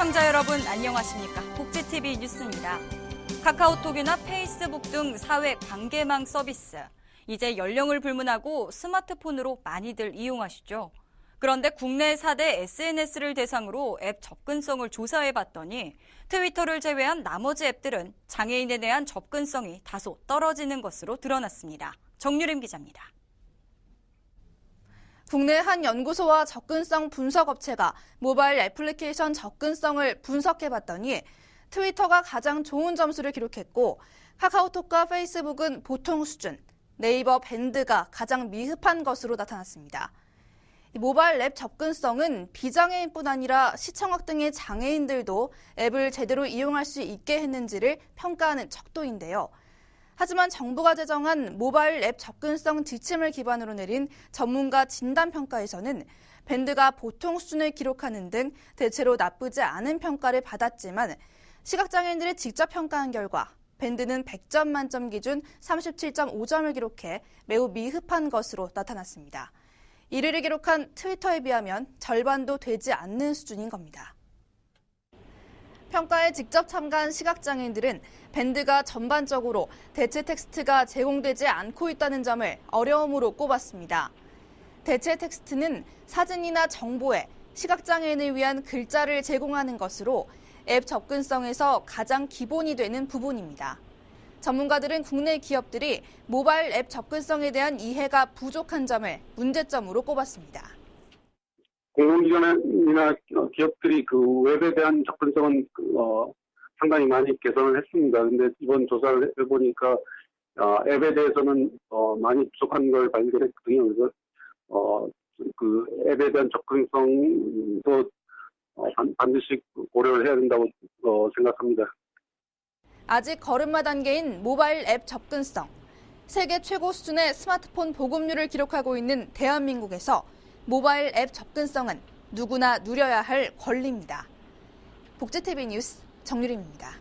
시청자 여러분 안녕하십니까? 복지TV 뉴스입니다. 카카오톡이나 페이스북 등 사회 관계망 서비스. 이제 연령을 불문하고 스마트폰으로 많이들 이용하시죠. 그런데 국내 4대 SNS를 대상으로 앱 접근성을 조사해봤더니 트위터를 제외한 나머지 앱들은 장애인에 대한 접근성이 다소 떨어지는 것으로 드러났습니다. 정유림 기자입니다. 국내 한 연구소와 접근성 분석 업체가 모바일 애플리케이션 접근성을 분석해봤더니 트위터가 가장 좋은 점수를 기록했고 카카오톡과 페이스북은 보통 수준, 네이버 밴드가 가장 미흡한 것으로 나타났습니다. 모바일 앱 접근성은 비장애인뿐 아니라 시청각 등의 장애인들도 앱을 제대로 이용할 수 있게 했는지를 평가하는 척도인데요. 하지만 정부가 제정한 모바일 앱 접근성 지침을 기반으로 내린 전문가 진단평가에서는 밴드가 보통 수준을 기록하는 등 대체로 나쁘지 않은 평가를 받았지만 시각장애인들이 직접 평가한 결과 밴드는 100점 만점 기준 37.5점을 기록해 매우 미흡한 것으로 나타났습니다. 1위를 기록한 트위터에 비하면 절반도 되지 않는 수준인 겁니다. 평가에 직접 참가한 시각장애인들은 밴드가 전반적으로 대체 텍스트가 제공되지 않고 있다는 점을 어려움으로 꼽았습니다. 대체 텍스트는 사진이나 정보에 시각장애인을 위한 글자를 제공하는 것으로 앱 접근성에서 가장 기본이 되는 부분입니다. 전문가들은 국내 기업들이 모바일 앱 접근성에 대한 이해가 부족한 점을 문제점으로 꼽았습니다. 공공기관이나 기업들이 그 웹에 대한 접근성은 상당히 많이 개선을 했습니다. 그런데 이번 조사를 해보니까 앱에 대해서는 많이 부족한 걸 발견했거든요. 그래서 그 앱에 대한 접근성도 반드시 고려를 해야 된다고 생각합니다. 아직 걸음마 단계인 모바일 앱 접근성. 세계 최고 수준의 스마트폰 보급률을 기록하고 있는 대한민국에서 모바일 앱 접근성은 누구나 누려야 할 권리입니다. 복지TV 뉴스 정유림입니다.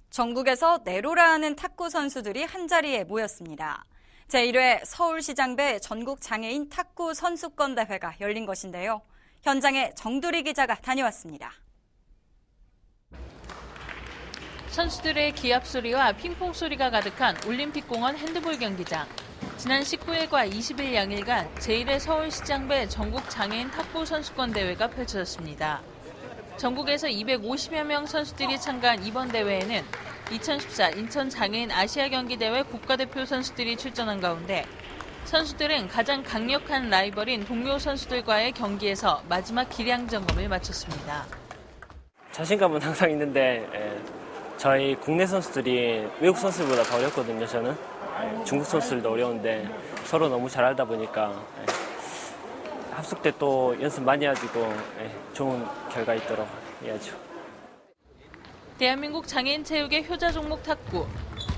전국에서 네로라 하는 탁구 선수들이 한자리에 모였습니다. 제1회 서울시장배 전국장애인 탁구 선수권 대회가 열린 것인데요. 현장에 정두리 기자가 다녀왔습니다. 선수들의 기합 소리와 핑퐁 소리가 가득한 올림픽공원 핸드볼 경기장. 지난 19일과 20일 양일간 제1회 서울시장배 전국장애인 탁구 선수권 대회가 펼쳐졌습니다. 전국에서 250여 명 선수들이 참가한 이번 대회에는 2014 인천장애인 아시아경기대회 국가대표 선수들이 출전한 가운데 선수들은 가장 강력한 라이벌인 동료 선수들과의 경기에서 마지막 기량 점검을 마쳤습니다. 자신감은 항상 있는데 저희 국내 선수들이 외국 선수들보다 더 어렵거든요. 저는 중국 선수들도 어려운데 서로 너무 잘 알다 보니까 합숙 때 또 연습 많이 해가지고 좋은 결과 있도록 해야죠. 대한민국 장애인 체육의 효자 종목 탁구.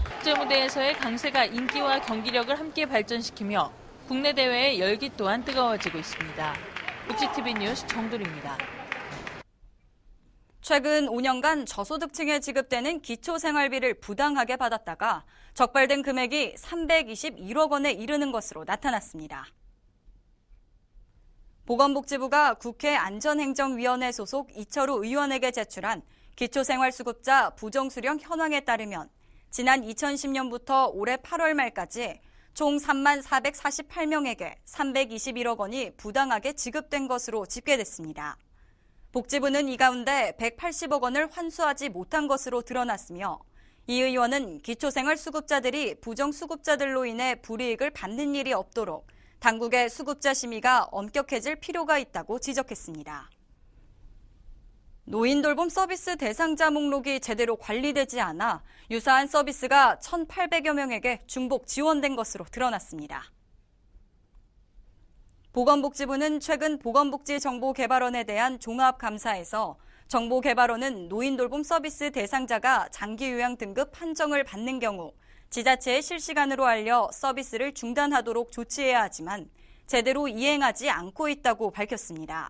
국제 무대에서의 강세가 인기와 경기력을 함께 발전시키며 국내 대회의 열기 또한 뜨거워지고 있습니다. 복지TV 뉴스 정두리입니다. 최근 5년간 저소득층에 지급되는 기초생활비를 부당하게 받았다가 적발된 금액이 321억 원에 이르는 것으로 나타났습니다. 보건복지부가 국회 안전행정위원회 소속 이철우 의원에게 제출한 기초생활수급자 부정수령 현황에 따르면 지난 2010년부터 올해 8월 말까지 총 3만 448명에게 321억 원이 부당하게 지급된 것으로 집계됐습니다. 복지부는 이 가운데 180억 원을 환수하지 못한 것으로 드러났으며 이 의원은 기초생활수급자들이 부정수급자들로 인해 불이익을 받는 일이 없도록 당국의 수급자 심의가 엄격해질 필요가 있다고 지적했습니다. 노인돌봄 서비스 대상자 목록이 제대로 관리되지 않아 유사한 서비스가 1,800여 명에게 중복 지원된 것으로 드러났습니다. 보건복지부는 최근 보건복지정보개발원에 대한 종합감사에서 정보개발원은 노인돌봄 서비스 대상자가 장기요양 등급 판정을 받는 경우 지자체에 실시간으로 알려 서비스를 중단하도록 조치해야 하지만 제대로 이행하지 않고 있다고 밝혔습니다.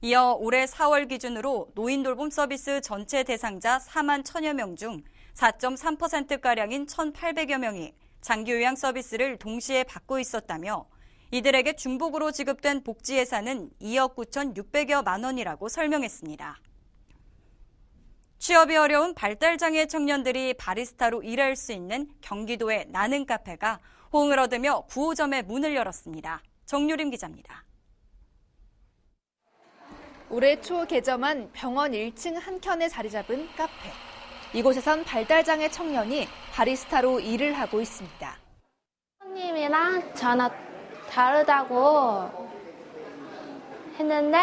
이어 올해 4월 기준으로 노인돌봄 서비스 전체 대상자 4만 1,000여 명 중 4.3%가량인 1,800여 명이 장기요양 서비스를 동시에 받고 있었다며 이들에게 중복으로 지급된 복지 예산은 2억 9,600여만 원이라고 설명했습니다. 취업이 어려운 발달장애 청년들이 바리스타로 일할 수 있는 경기도의 나는 카페가 호응을 얻으며 구호점의 문을 열었습니다. 정유림 기자입니다. 올해 초 개점한 병원 1층 한켠에 자리 잡은 카페. 이곳에선 발달장애 청년이 바리스타로 일을 하고 있습니다. 손님이랑 전화 다르다고 했는데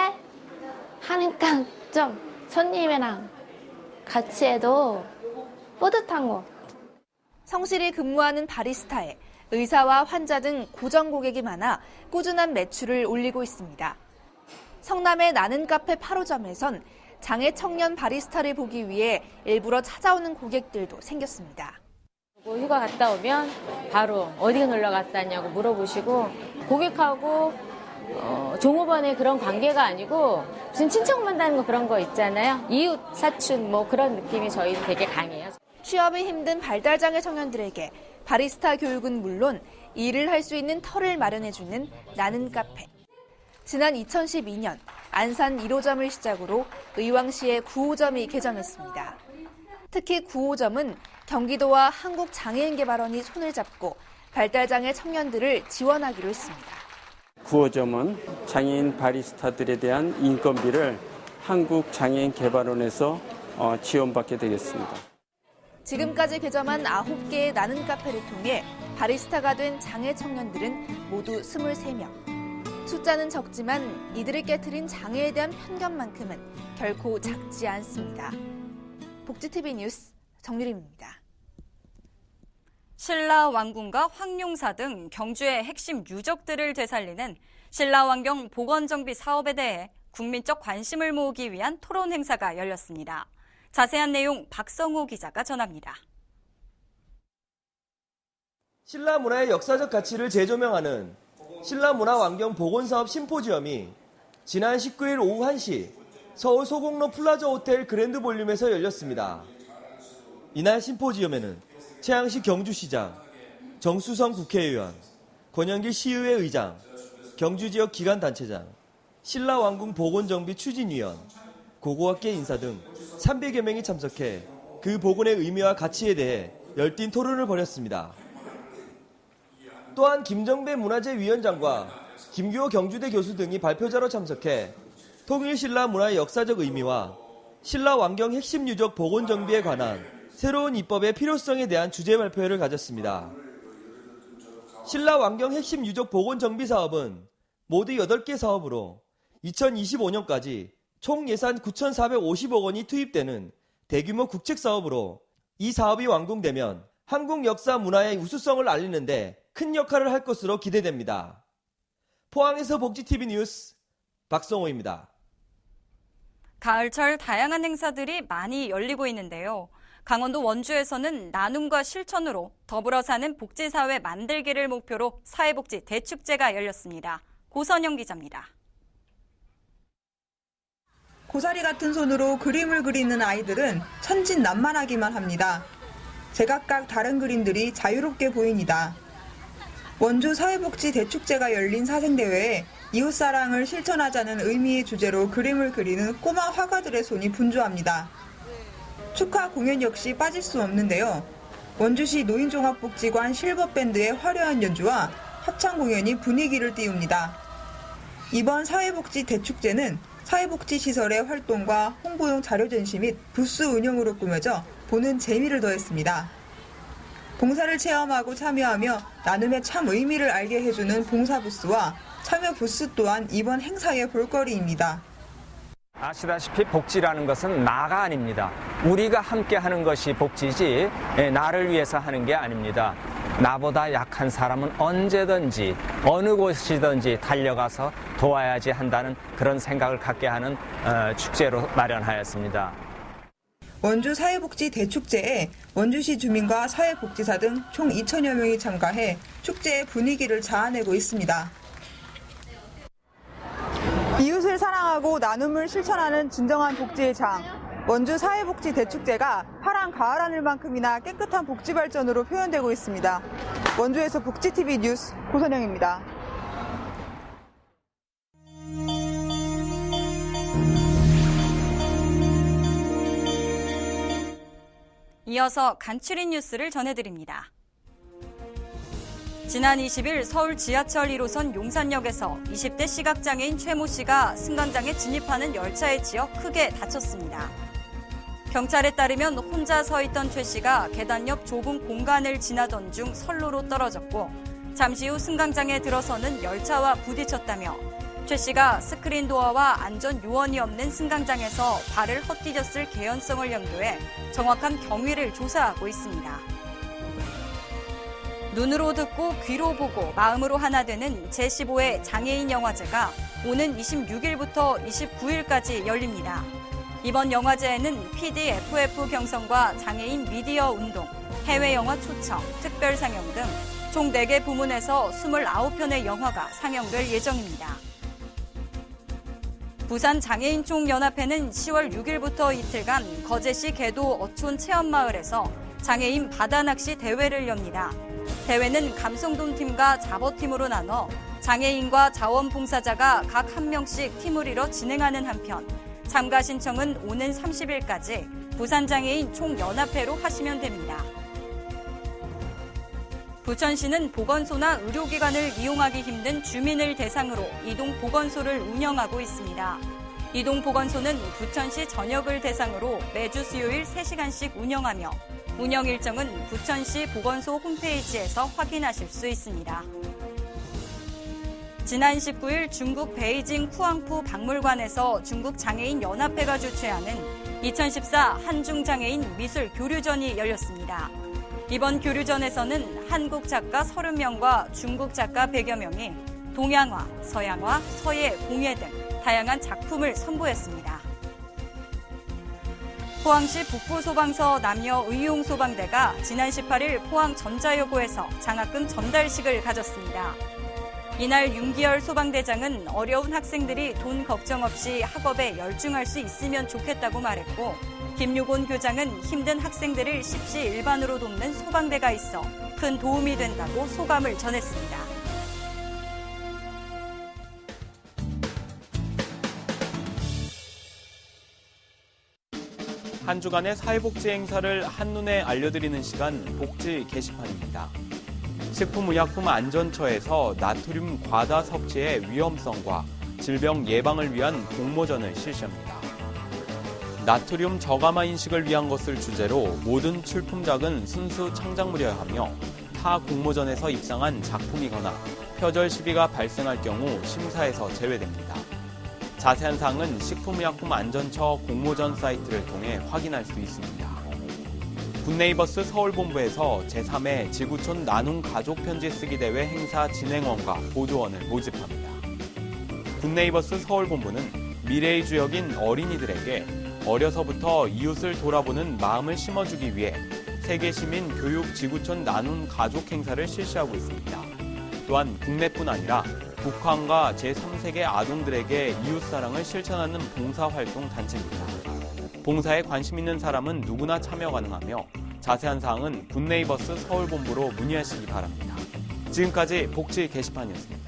하니까 좀 손님이랑 같이 해도 뿌듯한 거. 성실히 근무하는 바리스타에 의사와 환자 등 고정 고객이 많아 꾸준한 매출을 올리고 있습니다. 성남의 나는 카페 8호점에선 장애 청년 바리스타를 보기 위해 일부러 찾아오는 고객들도 생겼습니다. 휴가 갔다 오면 바로 어디 놀러 갔다 왔냐고 물어보시고 고객하고 종업원의 그런 관계가 아니고 무슨 친척 만나는 거 그런 거 있잖아요. 이웃, 사촌 뭐 그런 느낌이 저희 되게 강해요. 취업이 힘든 발달장애 청년들에게 바리스타 교육은 물론 일을 할 수 있는 터를 마련해주는 나는 카페. 지난 2012년 안산 1호점을 시작으로 의왕시에 9호점이 개점했습니다. 특히 9호점은 경기도와 한국장애인개발원이 손을 잡고 발달장애 청년들을 지원하기로 했습니다. 9호점은 장애인 바리스타들에 대한 인건비를 한국장애인개발원에서 지원받게 되겠습니다. 지금까지 개점한 9개의 나는 카페를 통해 바리스타가 된 장애 청년들은 모두 23명. 숫자는 적지만 이들을 깨트린 장애에 대한 편견만큼은 결코 작지 않습니다. 복지TV 뉴스 정유림입니다. 신라왕궁과 황룡사 등 경주의 핵심 유적들을 되살리는 신라환경 보건정비 사업에 대해 국민적 관심을 모으기 위한 토론 행사가 열렸습니다. 자세한 내용 박성호 기자가 전합니다. 신라 문화의 역사적 가치를 재조명하는 신라문화환경 보건사업 심포지엄이 지난 19일 오후 1시 서울 소공로 플라자 호텔 그랜드 볼륨에서 열렸습니다. 이날 심포지엄에는 최양식 경주시장, 정수성 국회의원, 권영길 시의회 의장, 경주지역 기관단체장, 신라왕궁 보건정비 추진위원, 고고학계 인사 등 300여 명이 참석해 그 보건의 의미와 가치에 대해 열띤 토론을 벌였습니다. 또한 김정배 문화재위원장과 김규호 경주대 교수 등이 발표자로 참석해 통일 신라 문화의 역사적 의미와 신라 왕경 핵심 유적 복원 정비에 관한 새로운 입법의 필요성에 대한 주제 발표회를 가졌습니다. 신라 왕경 핵심 유적 복원 정비 사업은 모두 8개 사업으로 2025년까지 총 예산 9,450억 원이 투입되는 대규모 국책 사업으로 이 사업이 완공되면 한국 역사 문화의 우수성을 알리는 데 큰 역할을 할 것으로 기대됩니다. 포항에서 복지TV 뉴스 박성호입니다. 가을철 다양한 행사들이 많이 열리고 있는데요. 강원도 원주에서는 나눔과 실천으로 더불어 사는 복지사회 만들기를 목표로 사회복지 대축제가 열렸습니다. 고선영 기자입니다. 고사리 같은 손으로 그림을 그리는 아이들은 천진난만하기만 합니다. 제각각 다른 그림들이 자유롭게 보입니다. 원주 사회복지 대축제가 열린 사생대회에 이웃사랑을 실천하자는 의미의 주제로 그림을 그리는 꼬마 화가들의 손이 분주합니다. 축하 공연 역시 빠질 수 없는데요. 원주시 노인종합복지관 실버밴드의 화려한 연주와 합창 공연이 분위기를 띄웁니다. 이번 사회복지 대축제는 사회복지시설의 활동과 홍보용 자료 전시 및 부스 운영으로 꾸며져 보는 재미를 더했습니다. 봉사를 체험하고 참여하며 나눔의 참 의미를 알게 해주는 봉사부스와 참여 부스 또한 이번 행사의 볼거리입니다. 아시다시피 복지라는 것은 나가 아닙니다. 우리가 함께 하는 것이 복지지 나를 위해서 하는 게 아닙니다. 나보다 약한 사람은 언제든지 어느 곳이든지 달려가서 도와야지 한다는 그런 생각을 갖게 하는 축제로 마련하였습니다. 원주 사회복지 대축제에 원주시 주민과 사회복지사 등 총 2,000여 명이 참가해 축제의 분위기를 자아내고 있습니다. 이웃을 사랑하고 나눔을 실천하는 진정한 복지의 장, 원주 사회복지 대축제가 파란 가을 하늘만큼이나 깨끗한 복지 발전으로 표현되고 있습니다. 원주에서 복지TV 뉴스 고선영입니다. 이어서 간추린 뉴스를 전해드립니다. 지난 20일 서울 지하철 1호선 용산역에서 20대 시각장애인 최모 씨가 승강장에 진입하는 열차에 치여 크게 다쳤습니다. 경찰에 따르면 혼자 서 있던 최 씨가 계단 옆 좁은 공간을 지나던 중 선로로 떨어졌고 잠시 후 승강장에 들어서는 열차와 부딪혔다며 최 씨가 스크린 도어와 안전 요원이 없는 승강장에서 발을 헛디뎠을 개연성을 염두해 정확한 경위를 조사하고 있습니다. 눈으로 듣고 귀로 보고 마음으로 하나 되는 제15회 장애인 영화제가 오는 26일부터 29일까지 열립니다. 이번 영화제에는 PDFF 경선과 장애인 미디어 운동, 해외 영화 초청, 특별 상영 등 총 4개 부문에서 29편의 영화가 상영될 예정입니다. 부산 장애인총연합회는 10월 6일부터 이틀간 거제시 계도 어촌 체험마을에서 장애인 바다낚시 대회를 엽니다. 대회는 감성돔 팀과 잡어팀으로 나눠 장애인과 자원봉사자가 각 1명씩 팀을 이뤄 진행하는 한편 참가 신청은 오는 30일까지 부산장애인 총연합회로 하시면 됩니다. 부천시는 보건소나 의료기관을 이용하기 힘든 주민을 대상으로 이동보건소를 운영하고 있습니다. 이동보건소는 부천시 전역을 대상으로 매주 수요일 3시간씩 운영하며 운영 일정은 부천시 보건소 홈페이지에서 확인하실 수 있습니다. 지난 19일 중국 베이징 쿠앙푸 박물관에서 중국 장애인 연합회가 주최하는 2014 한중장애인 미술 교류전이 열렸습니다. 이번 교류전에서는 한국 작가 30명과 중국 작가 100여 명이 동양화, 서양화, 서예, 공예 등 다양한 작품을 선보였습니다. 포항시 북부소방서 남녀의용소방대가 지난 18일 포항 전자여고에서 장학금 전달식을 가졌습니다. 이날 윤기열 소방대장은 어려운 학생들이 돈 걱정 없이 학업에 열중할 수 있으면 좋겠다고 말했고 김유곤 교장은 힘든 학생들을 십시일반으로 돕는 소방대가 있어 큰 도움이 된다고 소감을 전했습니다. 한 주간의 사회복지 행사를 한눈에 알려드리는 시간 복지 게시판입니다. 식품의약품안전처에서 나트륨 과다 섭취의 위험성과 질병 예방을 위한 공모전을 실시합니다. 나트륨 저감화 인식을 위한 것을 주제로 모든 출품작은 순수 창작물이어야 하며 타 공모전에서 입상한 작품이거나 표절 시비가 발생할 경우 심사에서 제외됩니다. 자세한 사항은 식품의약품안전처 공모전 사이트를 통해 확인할 수 있습니다. 굿네이버스 서울본부에서 제3회 지구촌 나눔 가족편지 쓰기 대회 행사 진행원과 보조원을 모집합니다. 굿네이버스 서울본부는 미래의 주역인 어린이들에게 어려서부터 이웃을 돌아보는 마음을 심어주기 위해 세계시민 교육 지구촌 나눔 가족 행사를 실시하고 있습니다. 또한 국내뿐 아니라 북한과 제3세계 아동들에게 이웃사랑을 실천하는 봉사활동 단체입니다. 봉사에 관심 있는 사람은 누구나 참여 가능하며 자세한 사항은 굿네이버스 서울본부로 문의하시기 바랍니다. 지금까지 복지 게시판이었습니다.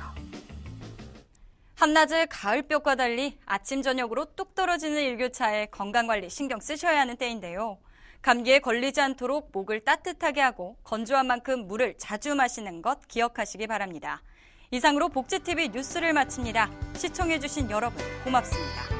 한낮의 가을볕과 달리 아침 저녁으로 뚝 떨어지는 일교차에 건강관리 신경 쓰셔야 하는 때인데요. 감기에 걸리지 않도록 목을 따뜻하게 하고 건조한 만큼 물을 자주 마시는 것 기억하시기 바랍니다. 이상으로 복지TV 뉴스를 마칩니다. 시청해주신 여러분 고맙습니다.